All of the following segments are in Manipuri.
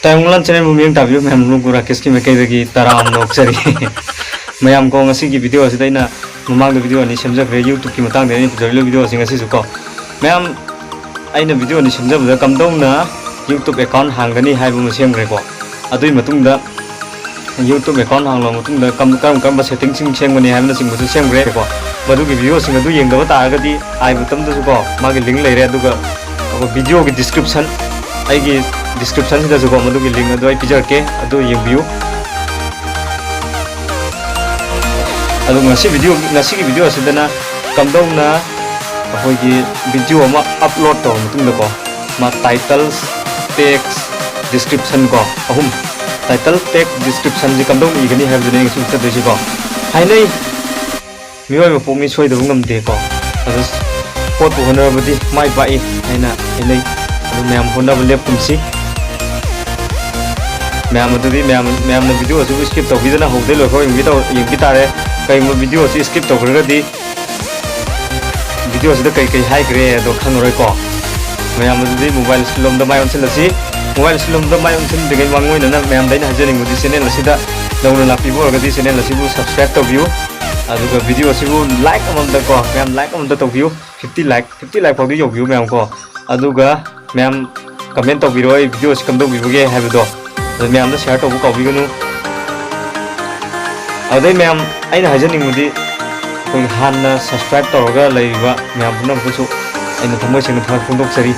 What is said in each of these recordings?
Tayonglan channel mumiyang tabiyo ma'am लोग राकेश की मैके दगी ताराम नोक्सरी मैम को ngasi की वीडियो असिदा इना ममांग द वीडियो नि सेमजक रे YouTube की मतंग देनि पुजरिलो वीडियो सिंग असि सुको मैम आइना वीडियो नि सेमजबदा कमदौना YouTube account हांगनी हाइबु मसेम रे को अदुई मतुंगदा YouTube account हांगलो मतुंगदा कम सेटिंग सिंग सेंगबनी हाइबना सिंग बसु सेम रे को मदुगी वीडियो सिंग अदु येंगदबा तागदी आइ बतम दसु को मागे लिंक लेरे अदुगा वीडियो की डिस्क्रिप्शन आइगी डिस्क्रिप्शन से दसु को मदुगी लिंक अदु आइ पिजरके अदु येंबियु अदु ngasi की वीडियो असिदना कमदौना अखोइगी वीडियो अमा अपलोड तो मतुंगदा को मा टाइटल्स टेक्स्ट डिस्क्रिप्शन को अहुम टाइटल टेक्स्ट डिस्क्रिप्शन जी कमदौ इगनी हाबदने ngasi तदसि को हाइनै मियोय मपोंगनि सोइदबु ngamde को अदु पोट होनबदि माइ बाइ हाइना हाइनै अदु मैम होनब लेपुंसि मैम अदुदि मैम न वीडियो असु स्किप तौबिदना होदे लोखो यंगि तारे कई वीडियो असु स्किप तौखरगदि वीडियो असुदा कई हाइग्रे अदो खंगरोय को मैम अदुदि मोबाइल सिलम द माय ओनसलसि मोबाइल सिलम द माय ओनसल दिगै वांगोइना मैम दैना हजरिंग मुदि चैनल असिदा दौना लापिबो अगदि चैनल असिबु सब्सक्राइब तौबियु अदुगा वीडियो असिबु लाइक अमंदा को मैम लाइक अमंदा तौबियु 50 लाइक फाउदी योबियु मैम को अदुगा मैम कमेंट तौबिरोय वीडियो अस कमदौ बिबगे हाबिदो मैम द शेयर तौबु कौबिगनु अदै मैम आइना हजनिंग मुदि कोइ हानना सब्सक्राइब तौरगा लैबा मैम पुनमखुसु आइना थमोय सेंग थाक फोंदोकसरी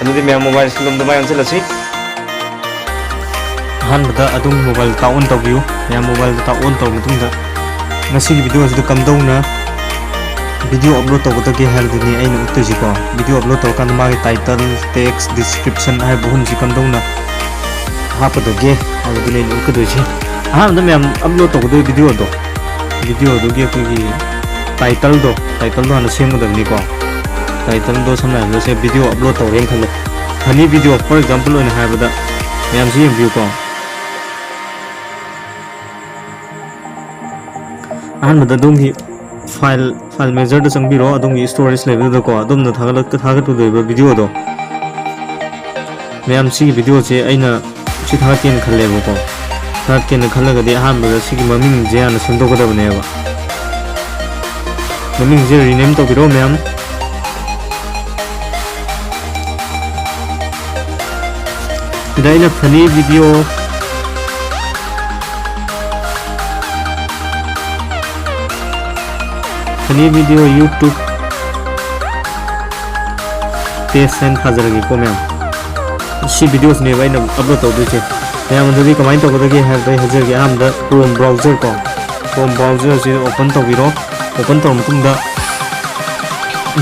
अदुदि मैम मोबाइल सिलम द माय ओनसलसि हानबदा अदुम मोबाइल ता ऑन तौबियु मैम मोबाइल ता ऑन तौ मतुंदा ngasi की वीडियो असिदा कमदौना वीडियो अपलोड तौबदगे हालदनि आइना उक्तजिको वीडियो अपलोड तौरकान मागे टाइटल टेक्स्ट डिस्क्रिप्शन हाय बहुम जि कमदौना हापदगे हालदनि उक्तदोछि अहमद मैम अपलोड तौबदो वीडियो दोगे कोई टाइटल दो हन सेमगदबनि को टाइटल दो समना से वीडियो अपलोड तौरें खलो हनी वीडियो फॉर एग्जांपल ओइन हायबदा मैम से व्यू को अहमद दुंगी फाइल मेजर द संबिरो दुंगी स्टोरेज लेवल दो को दुमना थागतुदोइबा वीडियो दो मैम सी वीडियो से अइना सी थागतेन खल्लेबो को थागतेन खल्लगदि अहमद सी ममिंग जे आना संदोगदबनेबा ममिंग जे रिनेम तौबिरो मैम इदाइना funny video YouTube test and फाजरगी को मैम सी वीडियोस ने वाइना अपलोड तौदुचे मैम अदुदि कमाइन तौबदगे हाबदै हजरगी आमदा क्रोम ब्राउजर से ओपन तौबिरो ओपन तौर मतुंदा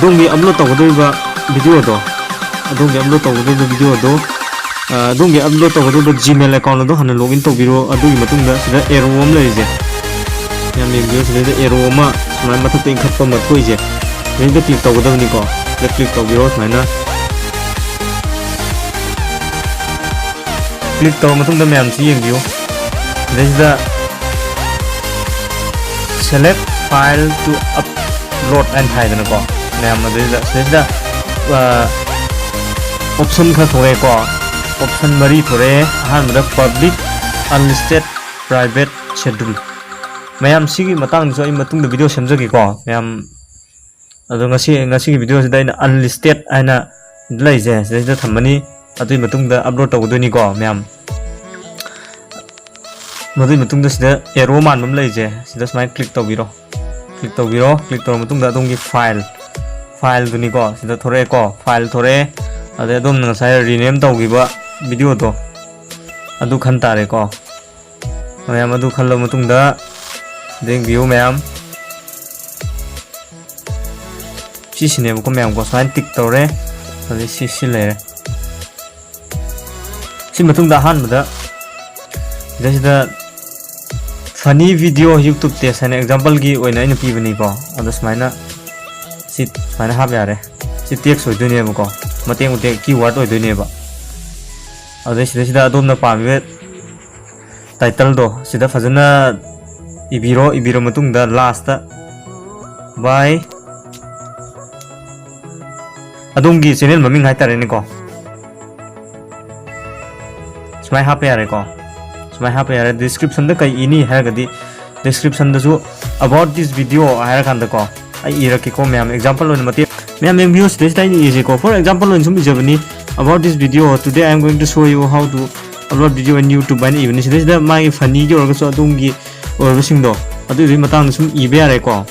दोंगी अपलोड तौबदोइबा वीडियो दो दोंगी अपलोड तौबदोइबा वीडियो दो दोंगी अपलोड तौबदोइबा Gmail अकाउंट दो हन लॉगिन तौबिरो अदुगी मतुंदा सिदा एरो अम लैजे मैम वीडियो सिदा एरो अमा सुमाय मथक इंखटपा मथोइजे रेंद क्लिक तौगदबनि को क्लिक तौबिरो सुमायना क्लिक तौर मतुंदा मैम सी येंबियो रेंदा select file to upload and हाइदना को मैम रेंदा ऑप्शन खा थोरे को ऑप्शन मरी थोरे हानदा public unlisted private schedule ma'am सी मतंग जो मतुंग वीडियो सेमजगे को मैम अदो ngasi की वीडियो से अनलिस्टेड आइना लैजे से थमनी अदुई मतुंग अपलोड तौदोनी को मैम मदुई मतुंग सिदा एरो मानबम लैजे सिदा स्माइ क्लिक तौबिरो क्लिक तौर मतुंग अदोंगी फाइल दुनी को सिदा थोरे को फाइल थोरे अदे अदोम नसाय रिनेम तौगिबा वीडियो दो अदु खन तारे को मैम अदु खल्लो मतुंग देंग व्यू मैम सीने को मैम को स्वाइन टिक तौरे अदे सी लेरे सी मतुंग हानबदा जैसे फनी वीडियो YouTube टेस्ट है एग्जांपल की ओइना इन पीबनी को अदो स्माइना सी स्माइना हाब यारे सी टेक्स्ट होइदोनेबो को मतेंग कीवर्ड होइदोनेबा अदे सिदा अदोमना पामिबे टाइटल दो सिदा फजना इबिरो मतुंगदा लास्ट बाय अदोंगी चैनल ममिंग हाइतारेने को Sumai hape yare ko. Sumai hape yare description da kai ini haragadi description da su about this video harakanda ko. Ai iraki ko ma'am example on mati ma'am yung views this time easy ko. For example on sum ijabani about this video today I am going to show you how to upload video on YouTube and even this da my funny gi or so adungi or sing do adu ri matang sum ibe yare ko.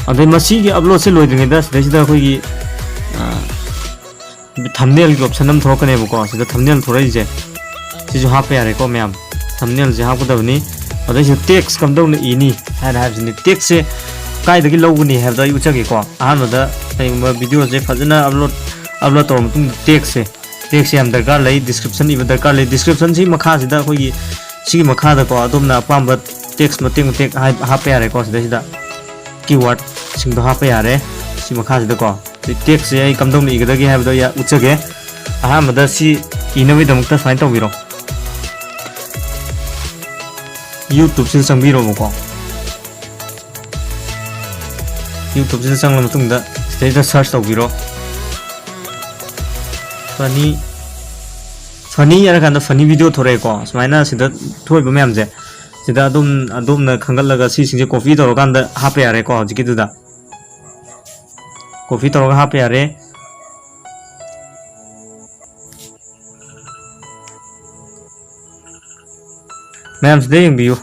Adai masi gi upload se loidring da this da khoi gi thumbnail ki option am thorokane bu ko sida thumbnail thorai je si jo hape yare ko ma'am thumbnail je hapu da bani adai se text kam do ni ini ha ni text se kai da gi loguni have da yuchagi ko ahan da tai video je fajana upload tor mutung text am darkar lai description iba darkar lai description si makha sida khoi gi si makha da ko adumna pamba text mating tek hape yare ko sida keyword sing do hape yare si makha sida ko text ai kam dong ni ga gi have da ya uchage aham da si inawi damukta sign to biro YouTube sil sangbiro mo ko YouTube sil sang matung da stage da search to biro funny yara kan da funny video thore ko smaina sida thoi ba mem je sida adum na khangal laga si sing je coffee to kan da hape yare ko jiki du da coffee to hape yare ma'am today yung view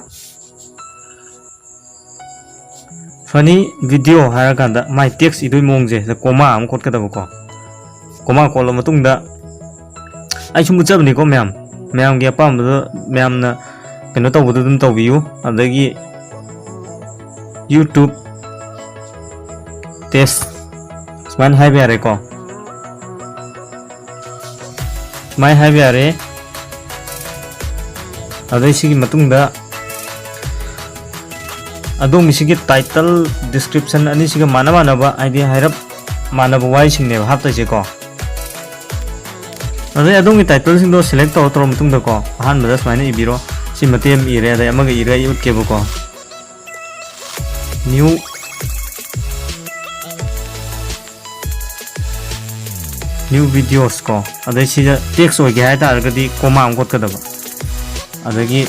funny video harakanda my text idoi mongje the comma am kot kada ko comma ko lo matung da ai sum jab ni ko ma'am ge pam do ma'am na keno to budu dum to view adagi YouTube test sman hai be are ko my hai be are adai sigi matung da adong sigi title description ani siga mana ba idea hairap mana ba wai sing ne hap ta je ko adai adong title sing do select to tor matung da ko han ba das maina ibiro si matem ire da amaga ire ut ke ko new videos ko adai si text o ge ha ta ga di comma am kot ka da ba adagi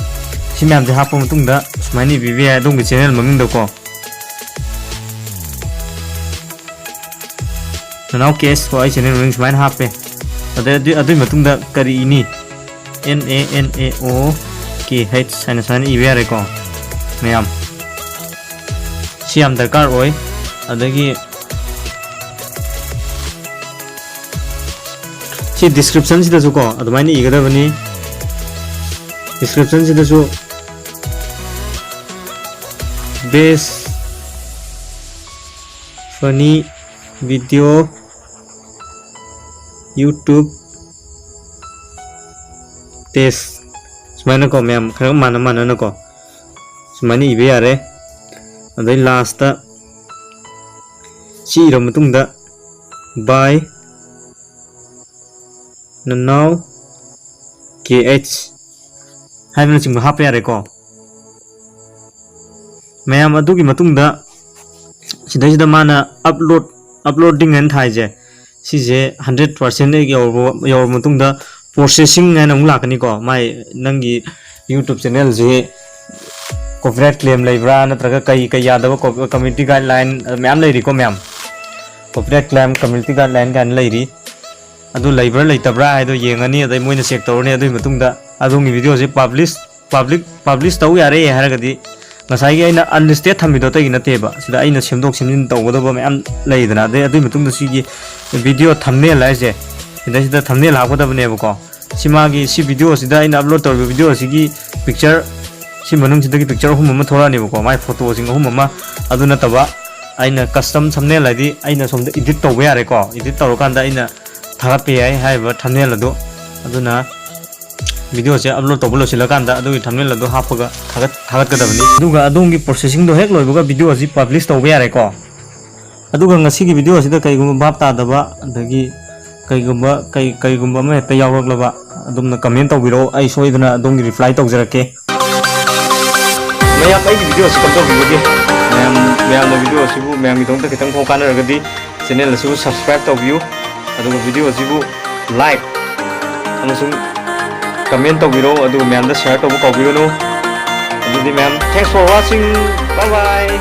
si ma'am je hapo matung da smaini bibi adong channel maming da ko now case ko ai channel ring smain hape adai matung da kari ini NANAOKH sana sana ibe ko ma'am si am darkar oi adagi si description si da su ko adumani igada bani description sida su best funny video YouTube test smaina ko ma'am khara mana na ko smaini ibe yare adai last ta si ro matung da by now KH hai mana sing hape yare ko ma'am adugi matung da sida mana uploading an thai je si je 100% yor matung da processing an ang lakani ko mai nangi YouTube channel je copyright claim laibra natraga kai yadaba community guideline ma'am lairi ko ma'am copyright claim community guideline kan lairi adu laibra laitabra haido yengani adai moina check torne adu matung da adungi video je publish tau yare haragadi ngasai gi aina unlisted thamido ta ina teba sida aina semdok semjin tawgoda ba ma'am laidana de adu matung da sigi video thumbnail lai je sida thumbnail hakoda bane ko simagi si video sida aina upload tor video sigi picture si manung sida gi picture hum ma thora ne ko mai photo sing hum ma aduna taba aina custom thumbnail ladi aina somda edit tawba yare ko edit tawro kanda aina thagape ai haiba thumbnail ado aduna video se upload to bolo silakanda adu thumbnail ado hapaga thagat kadabani aduga adungi processing do hek loibuga video ji publish to be yare ko aduga ngasi gi video sida kaigum bab ta daba adagi kaigum ma ta yawrak laba adumna comment to biro ai soiduna adungi reply to jarake mayam ai video se kam to bigi mayam video sibu mayam idong ta kitang ko kana ragadi channel sibu subscribe to view aduga video sibu like amasung comment tawbiro adu ma'am da share tawbu kawbiganu adudi ma'am thanks for watching bye bye